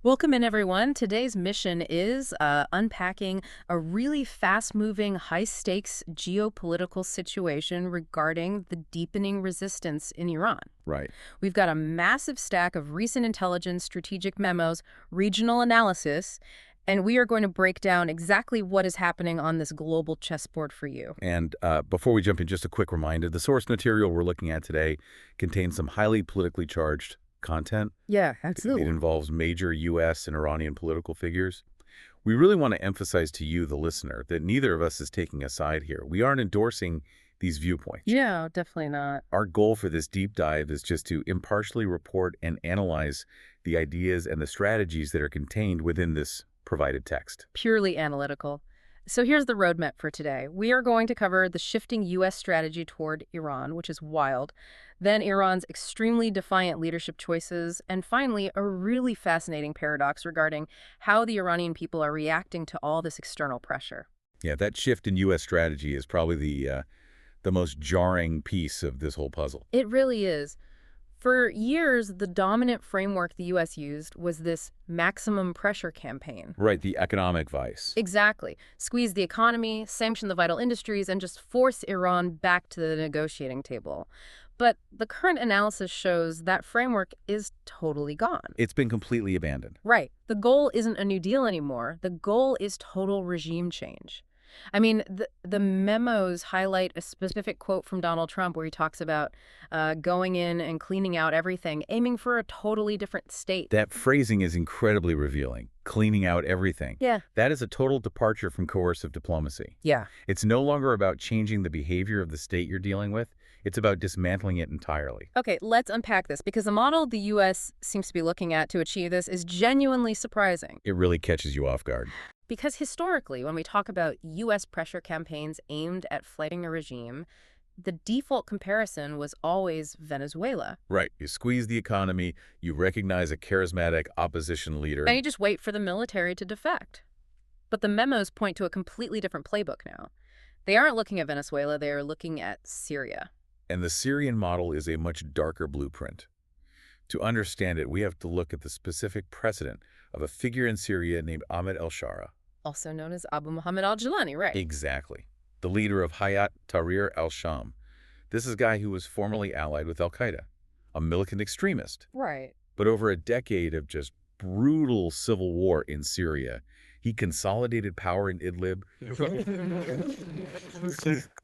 Welcome in, everyone. Today's mission is unpacking a really fast-moving, high-stakes geopolitical situation regarding the deepening resistance in Iran. Right. We've got a massive stack of recent intelligence, strategic memos, regional analysis, and we are going to break down exactly what is happening on this global chessboard for you. And before we jump in, just a quick reminder, the source material we're looking at today contains some highly politically charged content. Yeah, It absolutely. involves major U.S. and Iranian political figures. We really want to emphasize to you, the listener, that neither of us is taking a side here. We aren't endorsing these viewpoints. Yeah, definitely not. Our goal for this deep dive is just to impartially report and analyze the ideas and the strategies that are contained within this provided text. Purely analytical. So here's the roadmap for today. We are going to cover the shifting U.S. strategy toward Iran, which is wild, then Iran's extremely defiant leadership choices, and finally, a really fascinating paradox regarding how the Iranian people are reacting to all this external pressure. Yeah, that shift in U.S. strategy is probably the most jarring piece of this whole puzzle. It really is. For years, the dominant framework the U.S. used was this maximum pressure campaign. Right, the economic vice. Exactly. Squeeze the economy, sanction the vital industries, and just force Iran back to the negotiating table. But the current analysis shows that framework is totally gone. It's been completely abandoned. Right. The goal isn't a new deal anymore. The goal is total regime change. I mean, the memos highlight a specific quote from Donald Trump where he talks about going in and cleaning out everything, aiming for a totally different state. That phrasing is incredibly revealing, cleaning out everything. Yeah. That is a total departure from coercive diplomacy. Yeah. It's no longer about changing the behavior of the state you're dealing with. It's about dismantling it entirely. Okay, let's unpack this because the model the U.S. seems to be looking at to achieve this is genuinely surprising. It really catches you off guard. Because historically, when we talk about U.S. pressure campaigns aimed at fighting a regime, the default comparison was always Venezuela. Right. You squeeze the economy, you recognize a charismatic opposition leader. And you just wait for the military to defect. But the memos point to a completely different playbook now. They aren't looking at Venezuela, they are looking at Syria. And the Syrian model is a much darker blueprint. To understand it, we have to look at the specific precedent of a figure in Syria named Ahmed el-Shara. Also known as Abu Muhammad al-Jilani, right? Exactly. The leader of Hayat Tahrir al-Sham. This is a guy who was formerly allied with al-Qaeda, a militant extremist. Right. But over a decade of just brutal civil war in Syria, he consolidated power in Idlib,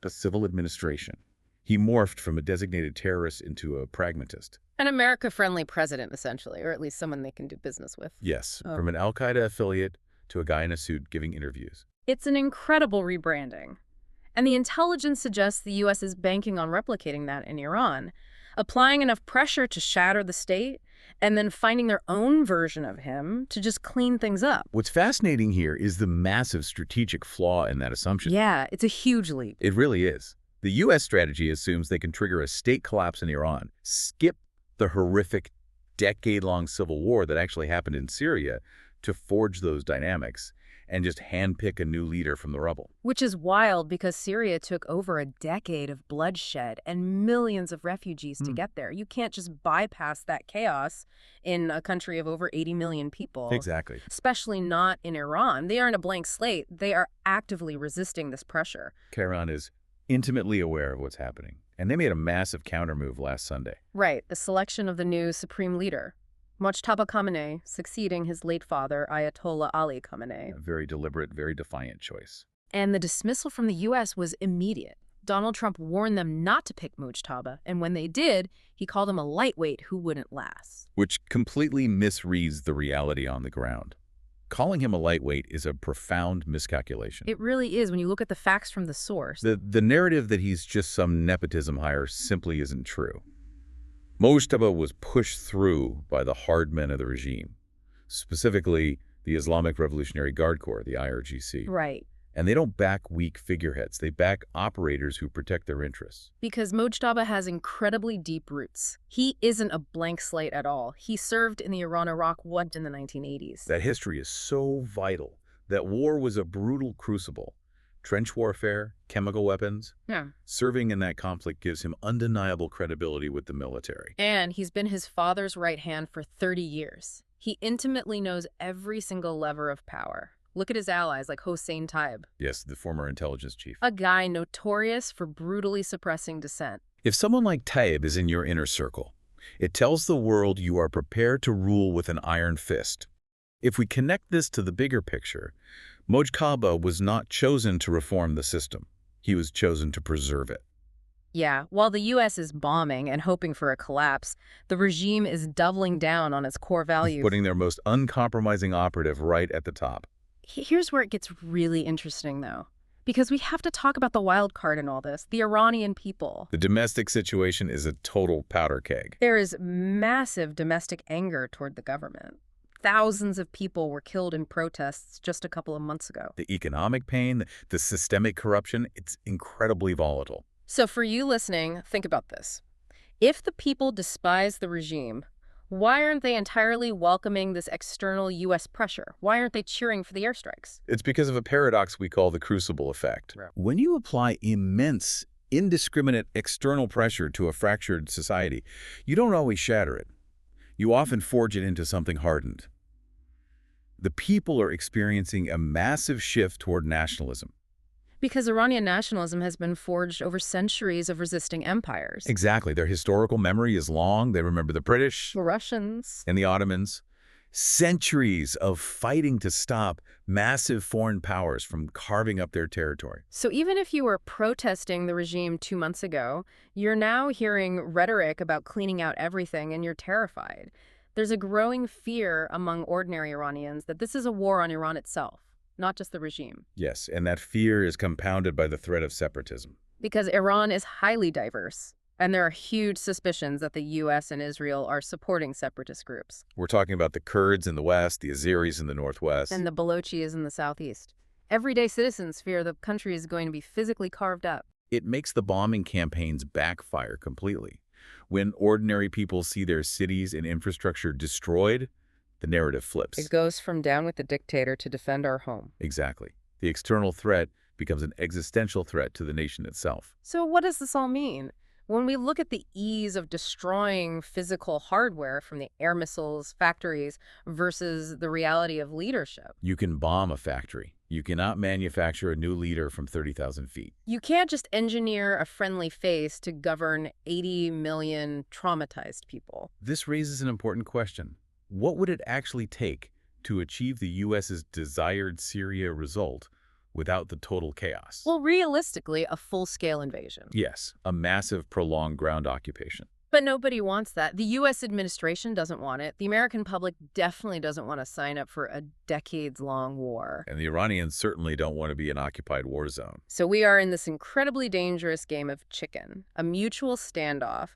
a civil administration. He morphed from a designated terrorist into a pragmatist. An America-friendly president, essentially, or at least someone they can do business with. Yes, Oh. from an al-Qaeda affiliate to a guy in a suit giving interviews. It's an incredible rebranding. And the intelligence suggests the U.S. is banking on replicating that in Iran, applying enough pressure to shatter the state, and then finding their own version of him to just clean things up. What's fascinating here is the massive strategic flaw in that assumption. Yeah, it's a huge leap. It really is. The U.S. strategy assumes they can trigger a state collapse in Iran, skip the horrific decade-long civil war that actually happened in Syria to forge those dynamics, and just handpick a new leader from the rubble. Which is wild because Syria took over a decade of bloodshed and millions of refugees to get there. You can't just bypass that chaos in a country of over 80 million people. Exactly. Especially not in Iran. They aren't a blank slate. They are actively resisting this pressure. Tehran is intimately aware of what's happening, and they made a massive countermove last Sunday. Right, the selection of the new supreme leader, Mojtaba Khamenei, succeeding his late father, Ayatollah Ali Khamenei. A very deliberate, very defiant choice. And the dismissal from the U.S. was immediate. Donald Trump warned them not to pick Mujtaba, and when they did, he called him a lightweight who wouldn't last. Which completely misreads the reality on the ground. Calling him a lightweight is a profound miscalculation. It really is when you look at the facts from the source. The narrative that he's just some nepotism hire simply isn't true. Mojtaba was pushed through by the hard men of the regime, specifically the Islamic Revolutionary Guard Corps, the IRGC. Right. And they don't back weak figureheads. They back operators who protect their interests. Because Mojtaba has incredibly deep roots. He isn't a blank slate at all. He served in the Iran-Iraq war in the 1980s. That history is so vital. That war was a brutal crucible. Trench warfare, chemical weapons. Yeah. Serving in that conflict gives him undeniable credibility with the military. And he's been his father's right hand for 30 years. He intimately knows every single lever of power. Look at his allies like Hossein Taib, Yes, the former intelligence chief. a guy notorious for brutally suppressing dissent. If someone like Taib is in your inner circle, it tells the world you are prepared to rule with an iron fist. If we connect this to the bigger picture, Mojtaba was not chosen to reform the system. He was chosen to preserve it. Yeah, while the U.S. is bombing and hoping for a collapse, the regime is doubling down on its core values. Putting their most uncompromising operative right at the top. Here's where it gets really interesting, though, because we have to talk about the wild card in all this, the Iranian people. The domestic situation is a total powder keg. There is massive domestic anger toward the government. Thousands of people were killed in protests just a couple of months ago. The economic pain, the systemic corruption, it's incredibly volatile. So for you listening, think about this. If the people despise the regime, why aren't they entirely welcoming this external U.S. pressure? Why aren't they cheering for the airstrikes? It's because of a paradox we call the crucible effect. Right. When you apply immense, indiscriminate external pressure to a fractured society, you don't always shatter it. You often forge it into something hardened. The people are experiencing a massive shift toward nationalism. Because Iranian nationalism has been forged over centuries of resisting empires. Exactly. Their historical memory is long. They remember the British The Russians. and the Ottomans. Centuries of fighting to stop massive foreign powers from carving up their territory. So even if you were protesting the regime 2 months ago, you're now hearing rhetoric about cleaning out everything and you're terrified. There's a growing fear among ordinary Iranians that this is a war on Iran itself, not just the regime. Yes, and that fear is compounded by the threat of separatism. Because Iran is highly diverse, and there are huge suspicions that the U.S. and Israel are supporting separatist groups. We're talking about the Kurds in the west, the Azeris in the northwest. And the Balochis in the southeast. Everyday citizens fear the country is going to be physically carved up. It makes the bombing campaigns backfire completely. When ordinary people see their cities and infrastructure destroyed, the narrative flips. It goes from down with the dictator to defend our home. Exactly. The external threat becomes an existential threat to the nation itself. So what does this all mean? When we look at the ease of destroying physical hardware from the air missiles, factories, versus the reality of leadership. You can bomb a factory. You cannot manufacture a new leader from 30,000 feet. You can't just engineer a friendly face to govern 80 million traumatized people. This raises an important question. What would it actually take to achieve the U.S.'s desired Syria result without the total chaos? Well, realistically, a full-scale invasion. Yes, a massive, prolonged ground occupation. But nobody wants that. The U.S. administration doesn't want it. The American public definitely doesn't want to sign up for a decades-long war. And the Iranians certainly don't want to be an occupied war zone. So we are in this incredibly dangerous game of chicken, a mutual standoff.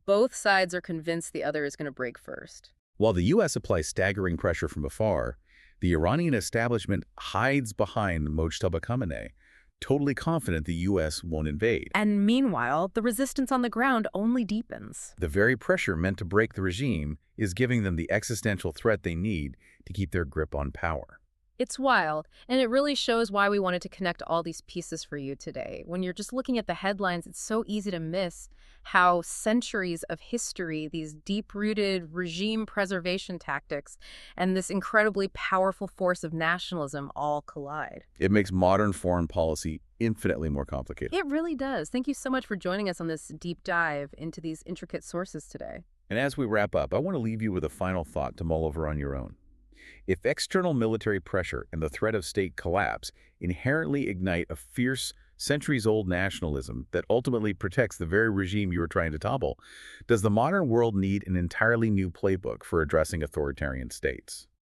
Both sides are convinced the other is going to break first. While the U.S. applies staggering pressure from afar, the Iranian establishment hides behind Mojtaba Khamenei, totally confident the U.S. won't invade. And meanwhile, the resistance on the ground only deepens. The very pressure meant to break the regime is giving them the existential threat they need to keep their grip on power. It's wild, and it really shows why we wanted to connect all these pieces for you today. When you're just looking at the headlines, it's so easy to miss how centuries of history, these deep-rooted regime preservation tactics, and this incredibly powerful force of nationalism all collide. It makes modern foreign policy infinitely more complicated. It really does. Thank you so much for joining us on this deep dive into these intricate sources today. And as we wrap up, I want to leave you with a final thought to mull over on your own. If external military pressure and the threat of state collapse inherently ignite a fierce, centuries-old nationalism that ultimately protects the very regime you are trying to topple, does the modern world need an entirely new playbook for addressing authoritarian states?